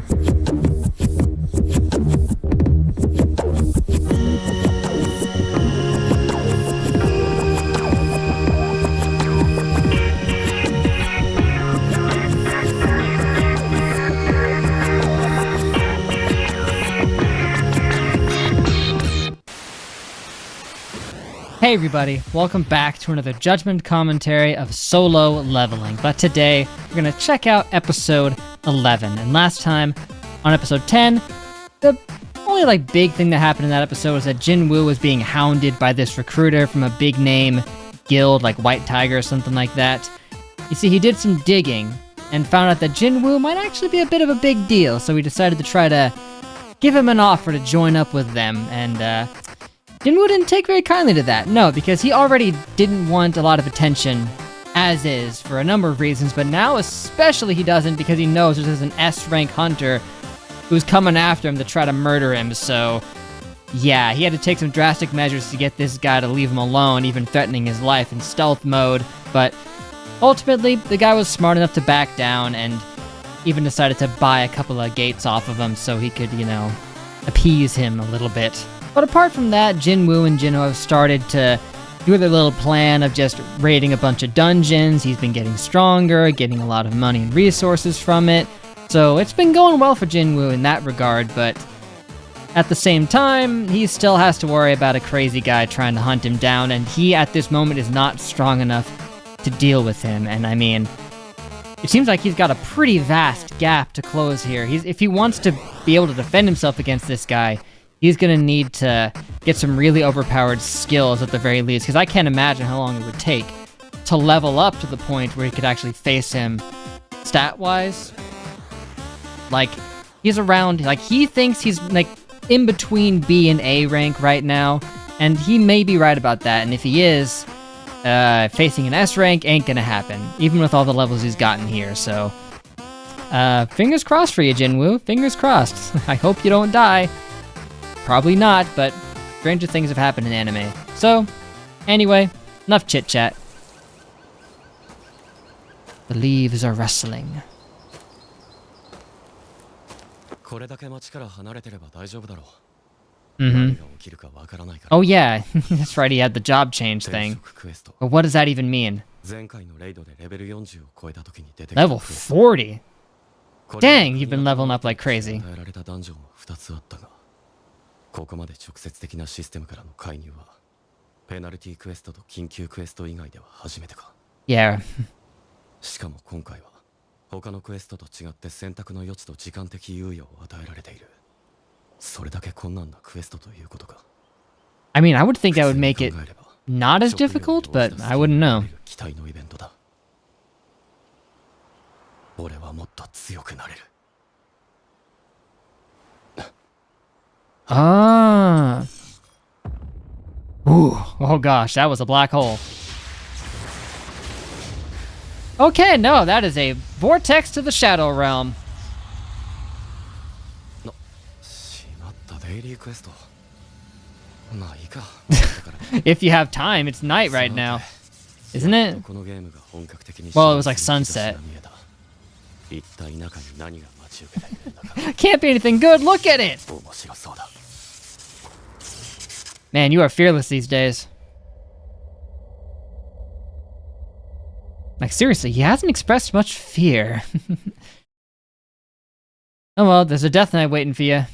Hey everybody, welcome back to another Judgment commentary of Solo Leveling. But today, we're going to check out episode 11. And last time, on episode 10, the only big thing that happened in that episode was that Jinwoo was being hounded by this recruiter from a big name guild, like White Tiger or something like that. You see, he did some digging and found out that Jinwoo might actually be a bit of a big deal, so he decided to try to give him an offer to join up with them, and Jinwoo didn't take very kindly to that. No, because he already didn't want a lot of attention as is for a number of reasons, but now especially he doesn't because he knows there's an S-rank hunter who's coming after him to try to murder him, so yeah, he had to take some drastic measures to get this guy to leave him alone, even threatening his life in stealth mode, but ultimately the guy was smart enough to back down and even decided to buy a couple of gates off of him so he could, appease him a little bit. But apart from that, Jinwoo and Jinho have started to do their little plan of just raiding a bunch of dungeons. He's been getting stronger, getting a lot of money and resources from it. So it's been going well for Jinwoo in that regard, but at the same time, he still has to worry about a crazy guy trying to hunt him down, and he at this moment is not strong enough to deal with him. And I mean, it seems like he's got a pretty vast gap to close here. If he wants to be able to defend himself against this guy, he's going to need to get some really overpowered skills at the very least, because I can't imagine how long it would take to level up to the point where he could actually face him stat-wise. He's around, he thinks he's, in between B and A rank right now, and he may be right about that, and if he is, facing an S rank ain't gonna happen, even with all the levels he's gotten here, so fingers crossed for you, Jinwoo, fingers crossed. I hope you don't die. Probably not, but stranger things have happened in anime. So, anyway, enough chit-chat. The leaves are rustling. Oh yeah, that's right, he had the job change thing. But what does that even mean? Level 40? Dang, you've been leveling up like crazy. Yeah. I mean, I would think that would make it not as difficult, but I wouldn't know. Ah. Ooh. Oh gosh, that was a black hole. Okay, no, that is a vortex to the Shadow Realm. If you have time, it's night right now, isn't it? Well, it was like sunset. Can't be anything good, look at it! Man, you are fearless these days. Seriously, he hasn't expressed much fear. Oh well, there's a death knight waiting for you.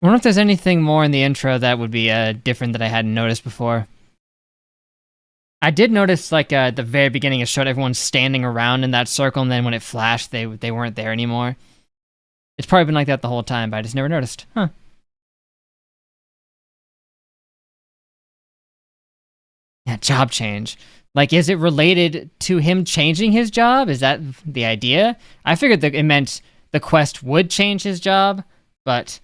I wonder if there's anything more in the intro that would be different that I hadn't noticed before. I did notice, at the very beginning, it showed everyone standing around in that circle, and then when it flashed, they weren't there anymore. It's probably been like that the whole time, but I just never noticed. Huh. Yeah, job change. Is it related to him changing his job? Is that the idea? I figured that it meant the quest would change his job, but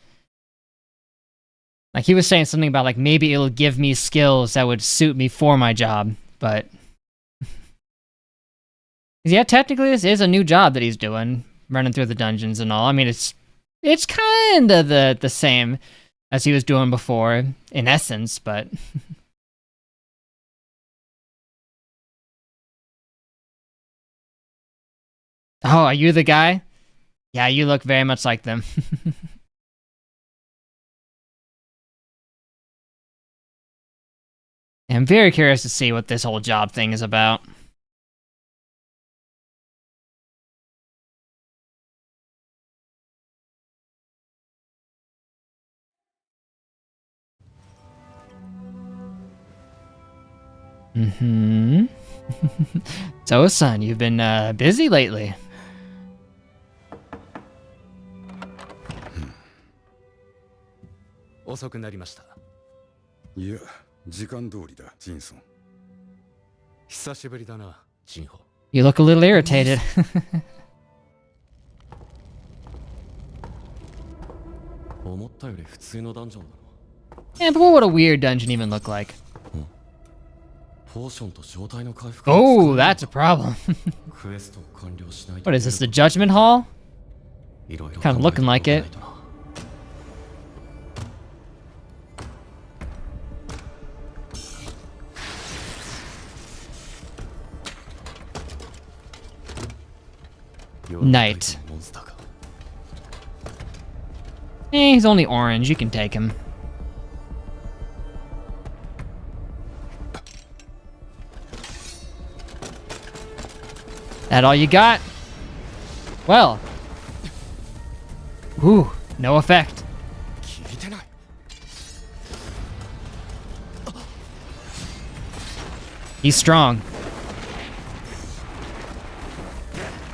he was saying something about, maybe it'll give me skills that would suit me for my job, but yeah, technically this is a new job that he's doing, running through the dungeons and all. I mean, it's kind of the same as he was doing before, in essence, but Oh, are you the guy? Yeah, you look very much like them. I'm very curious to see what this whole job thing is about. Mm-hmm. So, son, you've been busy lately. Yeah, 時間通りだ、ジンソン。久しぶりだな、ジンホ。You look a little irritated. Yeah, but what would a weird dungeon even look like? Oh, that's a problem. What is this, the Judgment Hall? Kind of looking like it. Knight. He's only orange, you can take him. That all you got? Well. Ooh, no effect. He's strong.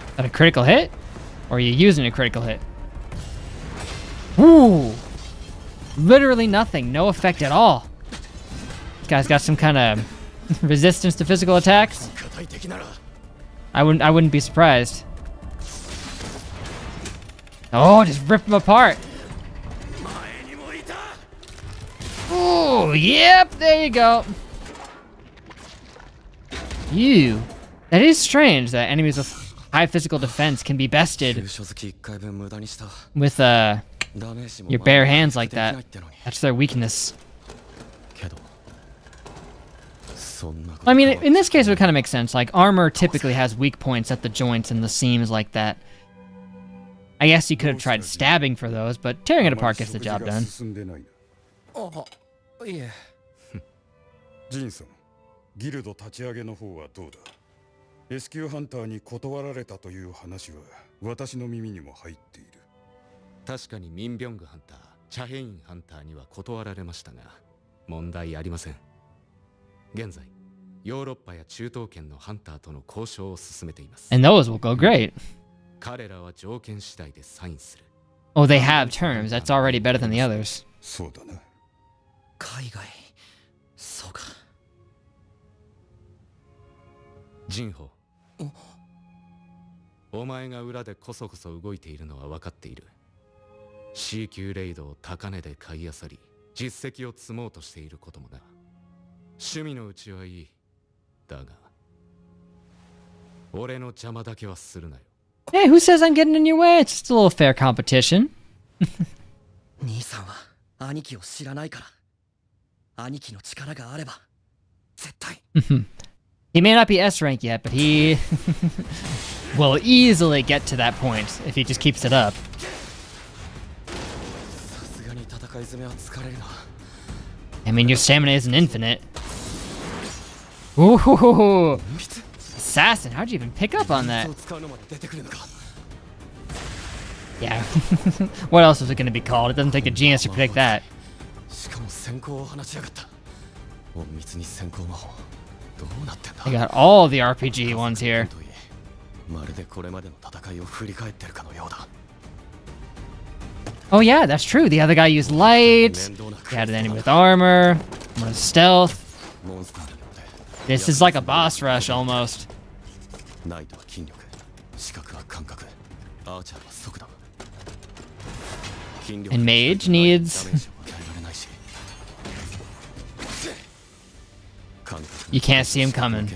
Is that a critical hit? Or are you using a critical hit? Ooh! Literally nothing, no effect at all. This guy's got some kind of resistance to physical attacks. I wouldn't be surprised. Oh, just rip him apart. Ooh, yep, there you go. You. That is strange that enemies with high physical defense can be bested with your bare hands like that. That's their weakness. I mean, in this case, it would kind of make sense. Like, armor typically has weak points at the joints and the seams like that. I guess you could have tried stabbing for those, but tearing it apart gets the job done. ジンソン、ギルド立ち上げの方はどうだ？レスキューハンターに断られたという話は私の耳にも入っている。確かにミンビョングハンター、チャヘインハンターには断られましたが、問題ありません。現在、ヨーロッパや中東圏のハンターとの交渉を進めています。And those will go great. 彼らは条件次第でサインする。Oh, they have terms. That's already better than the others. そうだな。海外、そうか。ジンホ。お前が裏でこそこそ動いているのは分かっている。C 級レイドを高値で買い漁り、実績を積もうとしていることもな。趣味のうちはいい。だが、俺の邪魔だけはするなよ。Hey, who says I'm getting in your way? It's just a little fair competition. 兄さんは兄貴を知らないから。兄貴の力があれば、絶対。He may not be S rank yet, but he will easily get to that point if he just keeps it up. さすがに戦い詰めは疲れるな。I mean, your stamina isn't infinite. Ooh, assassin! How'd you even pick up on that? Yeah. What else is it going to be called? It doesn't take a genius to predict that. They got all the RPG ones here. Oh yeah, that's true. The other guy used light. He had an enemy with armor, one with stealth. This is like a boss rush almost. And mage needs... You can't see him coming.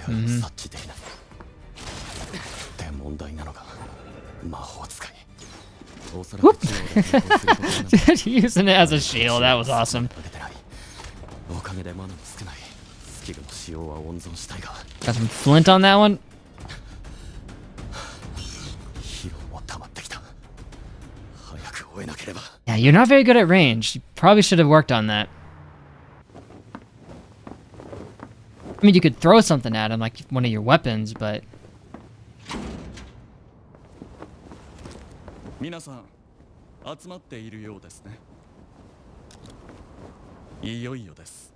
Whoop. Using it as a shield, that was awesome. Got some flint on that one. ければ。 Yeah, you're not very good at range. You probably should have worked on that. I mean, you could throw something at him, like one of your weapons, but... 皆さん集まっているようですね。いよいよです。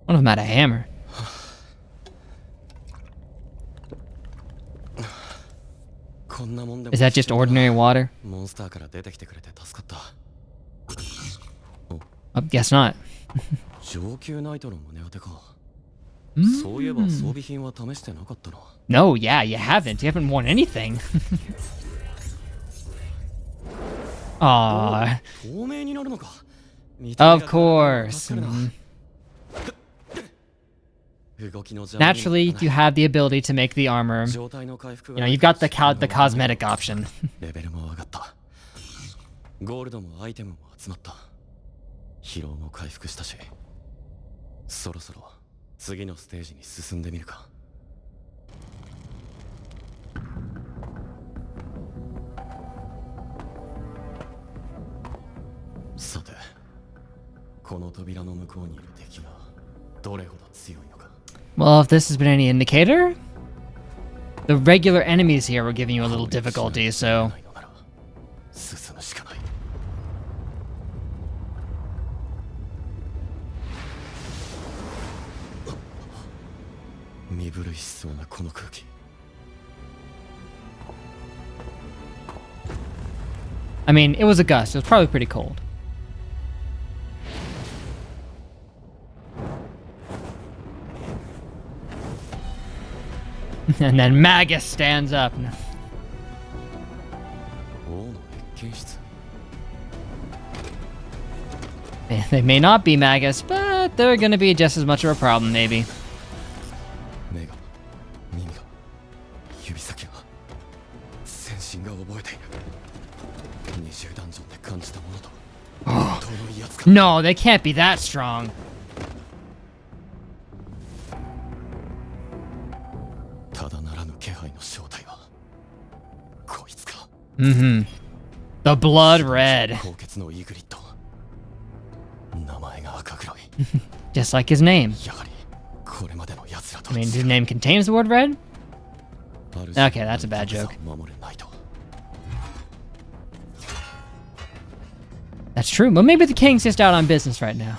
One of them had a hammer. こんなもんでも Is that just ordinary water? モンスターから出てきてくれて助かった。 Oh, guess not. 上級ナイトの胸当てか。 Mm. そういえば装備品は試してなかったな。 No, yeah, you haven't. You haven't worn anything. Aww. 透明になるのか。 Of course. Mhm. 動きの邪魔に Naturally, you have the ability to make the armor. 状態の回復 You know, you've got the cosmetic option. レベルも上がった。ゴールドもアイテムも集まった。疲労も回復したし、そろそろ次のステージに進んでみるか。さて、この扉の向こうにいる敵がどれほど強いのか。 Well, if this has been any indicator, the regular enemies here were giving you a little difficulty, so... 進むしかない。 身震いしそうなこの空気。 I mean, it was a gust. It was probably pretty cold. And then Magus stands up. 王の謁見室。 They may not be Magus, but they're gonna be just as much of a problem, maybe. 目が、耳が、指先が、全身が覚えている。20ダンジョンで感じたものと本当の威圧感。 No, they can't be that strong. ただならぬ気配の正体はこいつか。 Mm-hmm. The blood red. 高血のイグリッド。名前が赤黒い。 Just like his name. やはりこれまでの奴らと I mean, his name contains the word red? ある Okay, that's a bad joke. 守れないと。 That's true. Well, maybe the king's just out on business right now.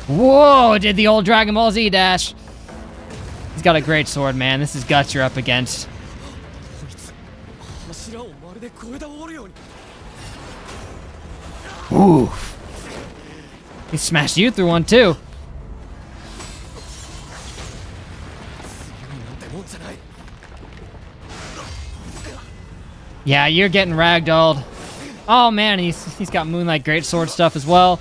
Whoa, did the old Dragon Ball Z dash. He's got a great sword, man. This is guts you're up against. こいつ柱をまるで越えたおるように。 Ooh. He smashed you through one, too. 強いなんてもんじゃない。 Yeah, you're getting ragdolled. Oh, man, he's got Moonlight Greatsword stuff as well.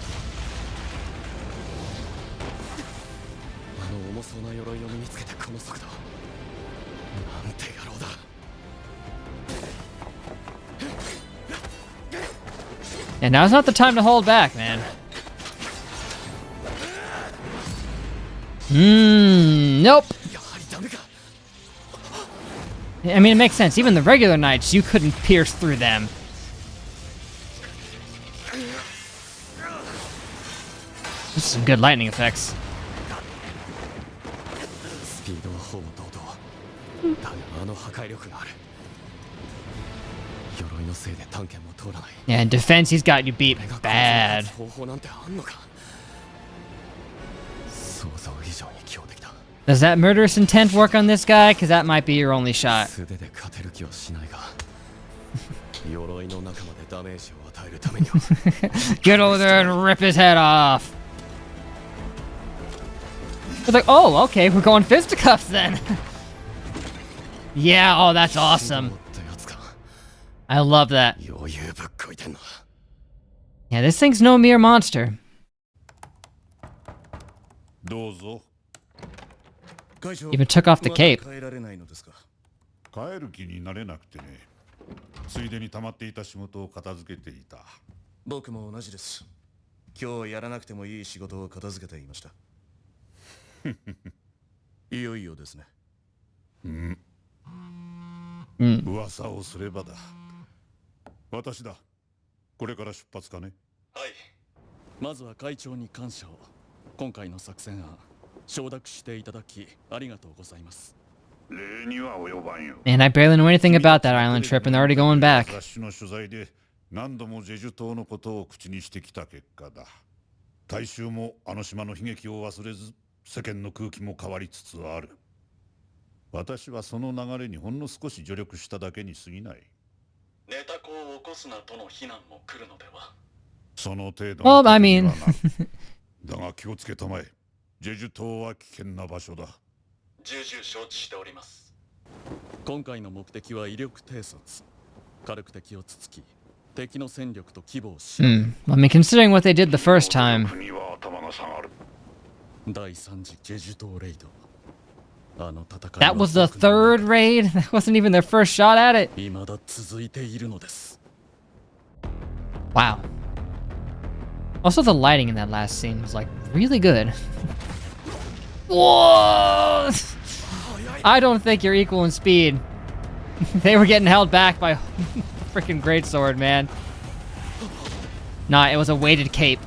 あの重そうな鎧を身につけてこの速度。なんて野郎だ。 And now's not the time to hold back, man. Nope. やはりダメか。 I mean, it makes sense. Even the regular knights, you couldn't pierce through them. This is some good lightning effects. スピードはほぼ同等。だがあの破壊力がある。鎧のせいで探検も通らない。 Yeah, in defense, he's got you beat 俺がこいつを bad. 勝つ方法なんてあんのか。想像以上に強敵だ。 Does that murderous intent work on this guy? Because that might be your only shot. 素手で勝てる気はしないが。鎧の中までダメージを与えるためには。 Get over there and rip his head off. It's like, oh, okay, we're going fisticuffs then. Yeah, oh, that's awesome. ってやつか。 I love that. 余裕ぶっこいてんな。 Yeah, this thing's no mere monster. どうぞ。 Even took off the cape. 帰られないのですか。帰る気になれなくてね。ついでに溜まっていた仕事を片付けていた。僕も同じです。今日やらなくてもいい仕事を片付けていました。いよいよですね。噂をすればだ。私だ。これから出発かね。はい。まずは会長に感謝を。今回の作戦案承諾していただきありがとうございます。礼には及ばんよ。 Man, I barely know anything about that island trip and they're already going back. 雑誌の取材で何度もジェジュ島のことを口にしてきた結果だ。大衆もあの島の悲劇を忘れず、世間の空気も変わりつつある。私はその流れにほんの少し助力しただけに過ぎない。ネタコを起こすなとの非難も来るのでは。その程度 Well, の I 時に mean... はな。だが気をつけたまえ。ジェジュ島は危険な場所だ。重々承知しております。今回の目的は威力偵察。軽く敵をつつき、敵の戦力と規模を知る。I mean, considering what they did the first time... 国は頭が下がる。第3次ジェジュ島レイド。あの戦い That was the third raid? That wasn't even their first shot at it? 未だ続いているのです。 Wow. Also, the lighting in that last scene was, like, really good. Whoa! I don't think you're equal in speed. They were getting held back by freaking greatsword, man. Nah, it was a weighted cape.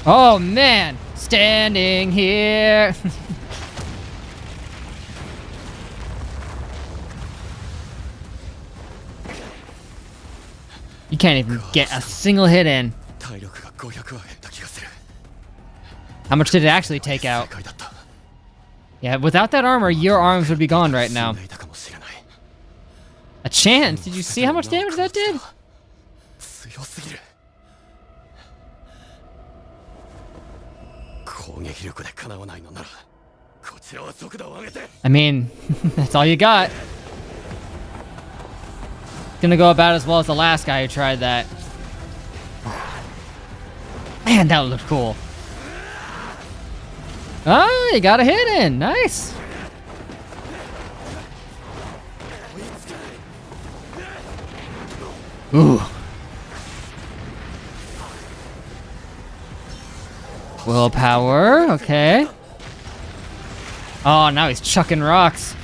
Oh, man! Standing here! You can't even get a single hit in. 体力が500は減った気がする。 How much did it actually take out? Yeah, without that armor, your arms would be gone right now. A chance? Did you see how much damage that did? 強すぎる。攻撃力でかなわないのなら、こちらは速度を上げて。 I mean, that's all you got. Gonna go about as well as the last guy who tried that. Man, that looked cool. Oh, you got a hit in. Nice. Ooh. Willpower. Okay. Oh, now he's chucking rocks.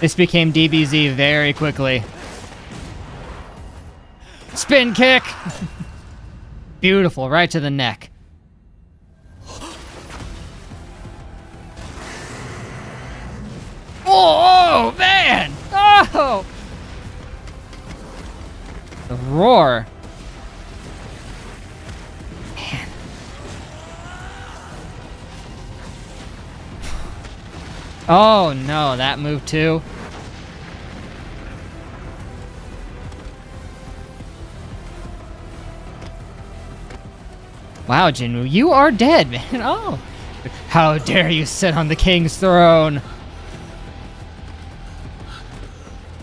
This became DBZ very quickly. Spin kick! Beautiful, right to the neck. Oh, man! Oh! The roar. Man. Oh no, that move too. Wow, Jinwoo, you are dead, man. Oh. How dare you sit on the king's throne?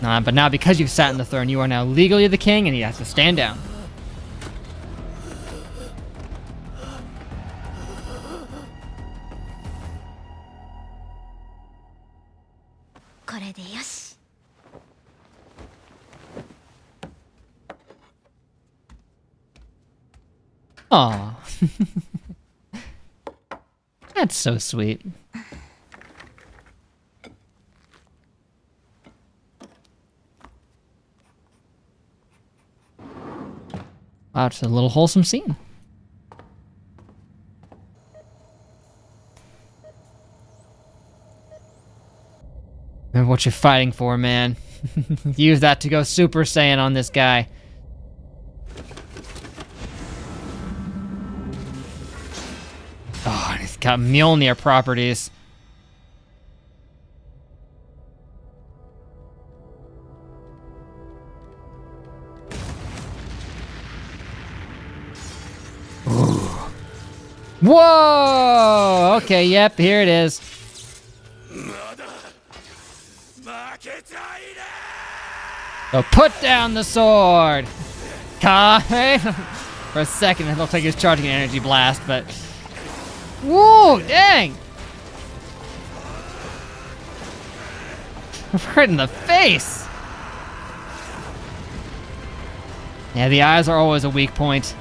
Nah, but now because you've sat on the throne, you are now legally the king and he has to stand down. Aw. That's so sweet. Wow, it's a little wholesome scene. Remember what you're fighting for, man. Use that to go Super Saiyan on this guy. Oh, and he's got Mjolnir properties. Ooh. Whoa! Okay, yep, here it is. So put down the sword! Kai! For a second, it looked like he was charging an energy blast, but... Whoa, dang! Right in the face. Yeah, the eyes are always a weak point.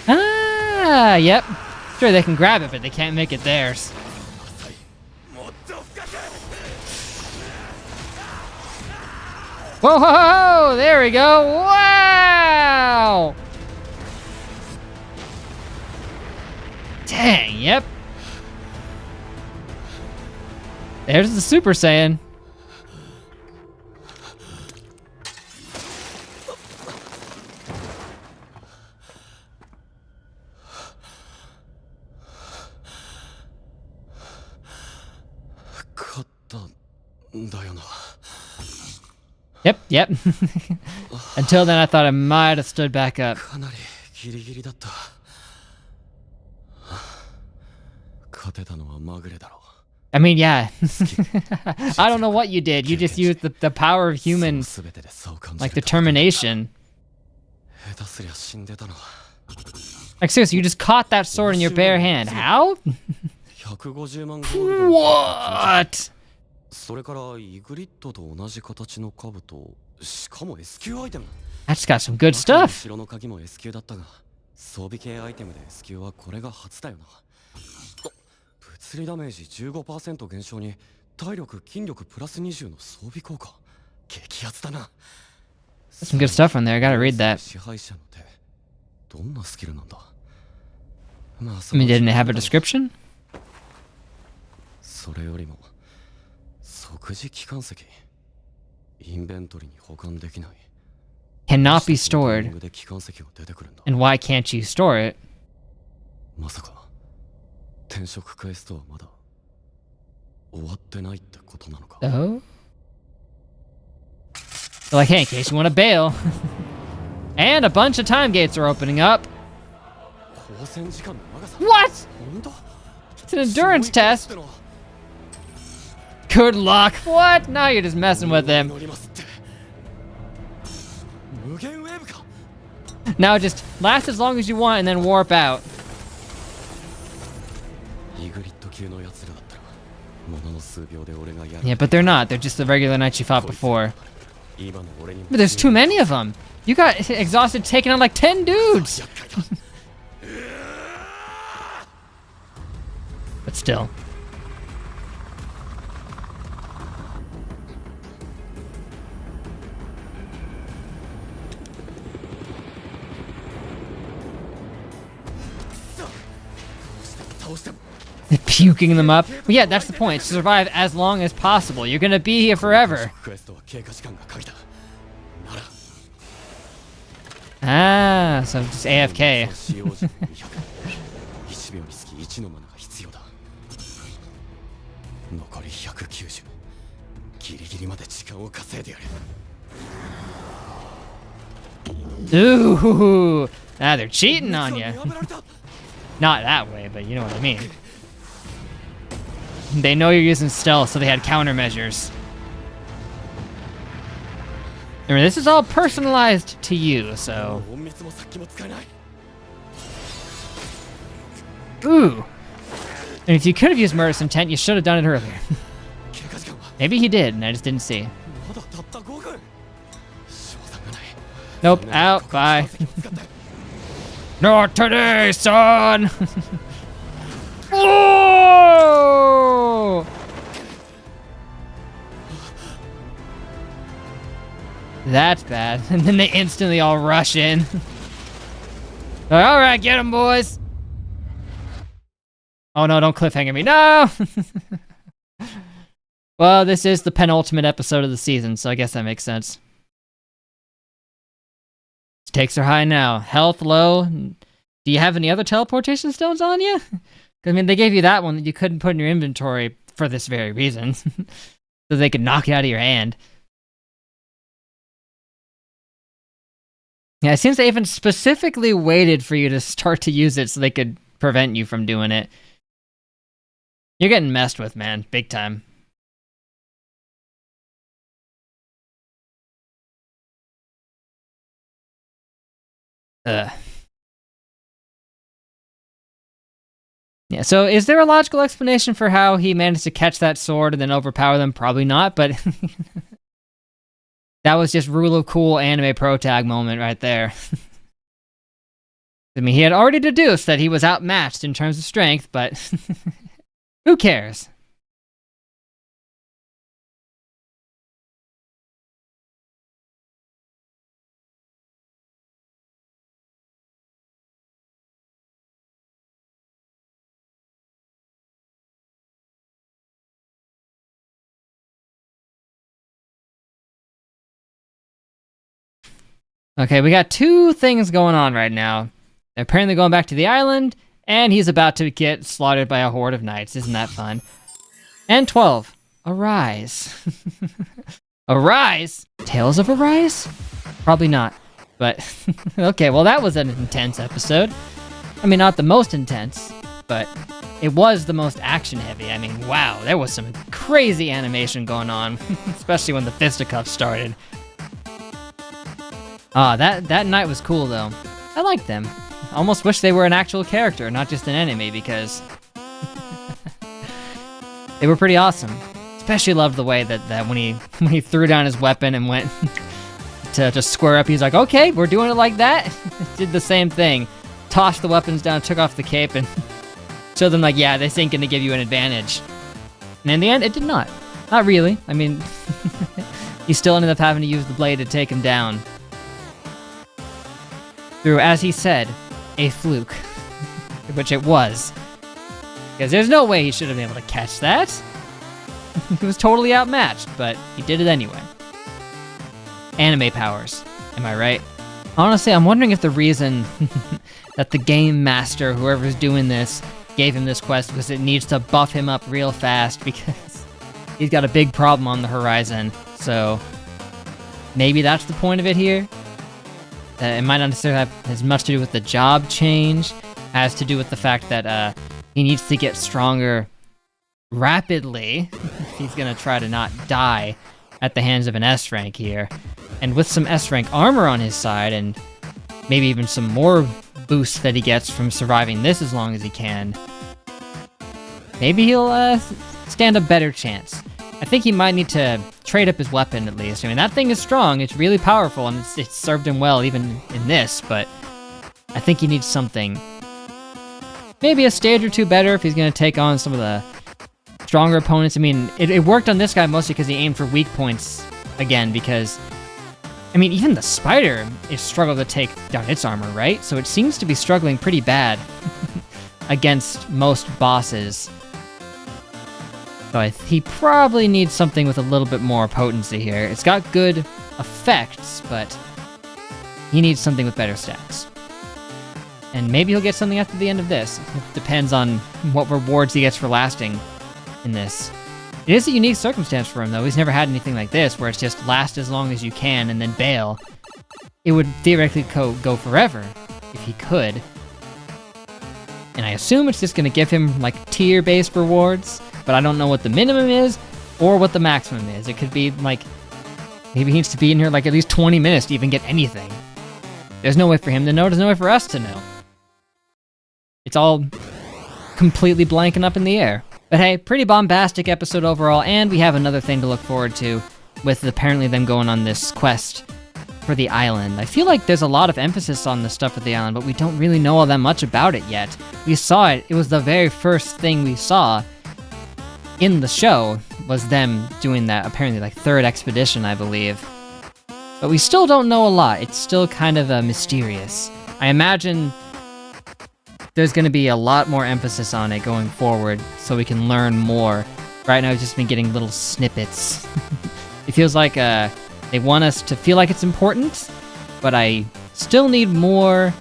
Ah, yep. Sure, they can grab it, but they can't make it theirs. Whoa, whoa, whoa, there we go. Wow. Dang, yep. There's the Super Saiyan. Yep, yep. Until then, I thought I might have stood back up. I mean, yeah. I don't know what you did. You just used the power of human, like, determination. Like, seriously, you just caught that sword in your bare hand. How? What? それからイグリッドと同じ形の兜、しかも S 級アイテム。 That's got some good stuff. 城の鍵も S 級だったが、装備系アイテムで S 級はこれが初だよな。物理ダメージ 15% 減少に体力筋力プラス20の装備効果。激アツだな。 Some good stuff on there. I gotta read that. 支配者の手。どんなスキルなんだ。 I mean, didn't it have a description? それよりも 即時機関石インベントリに保管できない Cannot be stored. And why can't you store it? まさか転職クエストはまだ終わってないってことなのか Oh? They're like, hey, in case you want to bail. And a bunch of time gates are opening up. 交戦時間の長さ What? 本当 It's an endurance test. Good luck. What? Now you're just messing with him. 乗りますって無限ウェーブか Now just last as long as you want and then warp out. イグリッド級の奴らだったらものの数秒で俺がやる Yeah, but they're not. They're just the regular knights you fought before. 今の俺にも But there's too many of them. You got exhausted taking on like 10 dudes. 厄介だ But still. Puking them up. Well, yeah, that's the point. To survive as long as possible. You're gonna be here forever. クエストは経過時間が鍵だなら Ah, so just AFK. 使用時200 1秒につき1のマナが必要だ残り190ギリギリまで時間を稼いでやる Ooh, ah, they're cheating on you. Not that way, but you know what I mean. They know you're using stealth, so they had countermeasures. Remember, this is all personalized to you, so... 隠密も殺気も使えない Ooh. And if you could have used Murderous Intent, you should have done it earlier. 経過時間は Maybe he did, and I just didn't see. まだたった5分賞賛がない Nope, out, bye. 使ったよ Not today, son! Oh! That's bad. And then they instantly all rush in. All right, get them, boys. Oh no, don't cliffhanger me. No! Well, this is the penultimate episode of the season, so I guess that makes sense. Stakes are high now. Health low. Do you have any other teleportation stones on you? I mean, they gave you that one that you couldn't put in your inventory for this very reason. So they could knock it out of your hand. Yeah, it seems they even specifically waited for you to start to use it so they could prevent you from doing it. You're getting messed with, man. Big time. Ugh. Yeah, so is there a logical explanation for how he managed to catch that sword and then overpower them? Probably not, but that was just rule of cool anime pro tag moment right there. I mean, he had already deduced that he was outmatched in terms of strength, but who cares? Okay, we got two things going on right now. They're apparently going back to the island, and he's about to get slaughtered by a horde of knights. Isn't that fun? And 12. Arise. Arise? Tales of Arise? Probably not. But, okay, well that was an intense episode. I mean, not the most intense, but it was the most action-heavy. I mean, wow, there was some crazy animation going on, especially when the fisticuffs started. That knight was cool, though. I liked them. I almost wish they were an actual character, not just an enemy, because they were pretty awesome. Especially loved the way that when he threw down his weapon and went to just square up, he's like, okay, we're doing it like that? Did the same thing. Tossed the weapons down, took off the cape, and showed them like, yeah, this ain't gonna give you an advantage. And in the end, it did not. Not really. I mean, he still ended up having to use the blade to take him down. Through, as he said, a fluke. Which it was. Because there's no way he should have been able to catch that. He was totally outmatched, but he did it anyway. Anime powers, am I right? Honestly, I'm wondering if the reason that the game master, whoever's doing this, gave him this quest was it needs to buff him up real fast because he's got a big problem on the horizon. So maybe that's the point of it here. It might not necessarily have as much to do with the job change as to do with the fact that he needs to get stronger rapidly. He's gonna try to not die at the hands of an S rank here. And with some S rank armor on his side and maybe even some more boost that he gets from surviving this as long as he can, maybe he'll stand a better chance. I think he might need to trade up his weapon at least. I mean, that thing is strong, it's really powerful, and it's served him well even in this, but I think he needs something. Maybe a stage or two better if he's going to take on some of the stronger opponents. I mean, it worked on this guy mostly because he aimed for weak points again, because, I mean, even the spider is struggled to take down its armor, right? So it seems to be struggling pretty bad against most bosses. So he probably needs something with a little bit more potency here. It's got good effects, but he needs something with better stats. And maybe he'll get something after the end of this. It depends on what rewards he gets for lasting in this. It is a unique circumstance for him, though. He's never had anything like this, where it's just last as long as you can and then bail. It would theoretically go forever, if he could. And I assume it's just going to give him, like, tier-based rewards, but I don't know what the minimum is or what the maximum is. It could be, like, maybe he needs to be in here, like, at least 20 minutes to even get anything. There's no way for him to know. There's no way for us to know. It's all completely blanking up in the air. But hey, pretty bombastic episode overall, and we have another thing to look forward to with apparently them going on this quest for the island. I feel like there's a lot of emphasis on the stuff with the island, but we don't really know all that much about it yet. We saw it. It was the very first thing we saw in the show, was them doing that, apparently, like, third expedition, I believe. But we still don't know a lot. It's still kind of mysterious. I imagine there's going to be a lot more emphasis on it going forward, so we can learn more. Right now, I've just been getting little snippets. It feels like they want us to feel like it's important, but I still need more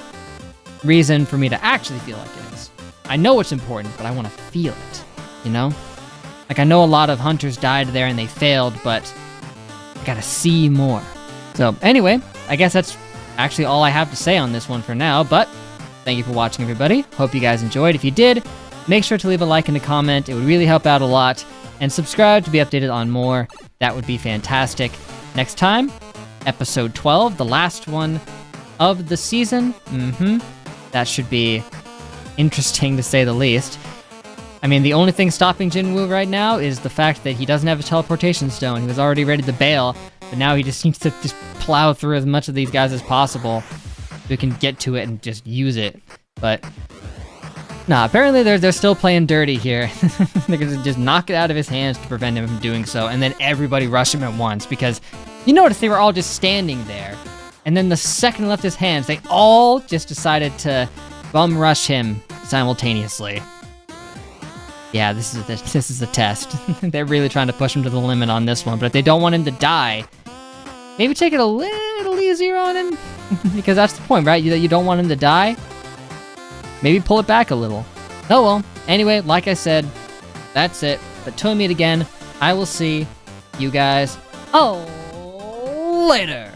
reason for me to actually feel like it is. I know it's important, but I want to feel it, you know? Like, I know a lot of hunters died there and they failed, but I gotta see more. So, anyway, I guess that's actually all I have to say on this one for now, but thank you for watching, everybody. Hope you guys enjoyed. If you did, make sure to leave a like and a comment. It would really help out a lot. And subscribe to be updated on more. That would be fantastic. Next time, episode 12, the last one of the season. That should be interesting, to say the least. I mean, the only thing stopping Jinwoo right now is the fact that he doesn't have a teleportation stone. He was already ready to bail, but now he just needs to just plow through as much of these guys as possible so he can get to it and just use it. But nah, apparently they're still playing dirty here. They're gonna just knock it out of his hands to prevent him from doing so, and then everybody rush him at once, because you notice they were all just standing there, and then the second he left his hands, they all just decided to bum rush him simultaneously. Yeah, this is a test. They're really trying to push him to the limit on this one, but if they don't want him to die, maybe take it a little easier on him, because that's the point, right? You don't want him to die. Maybe pull it back a little. Oh well. Anyway, like I said, that's it. But till we meet again, I will see you guys later.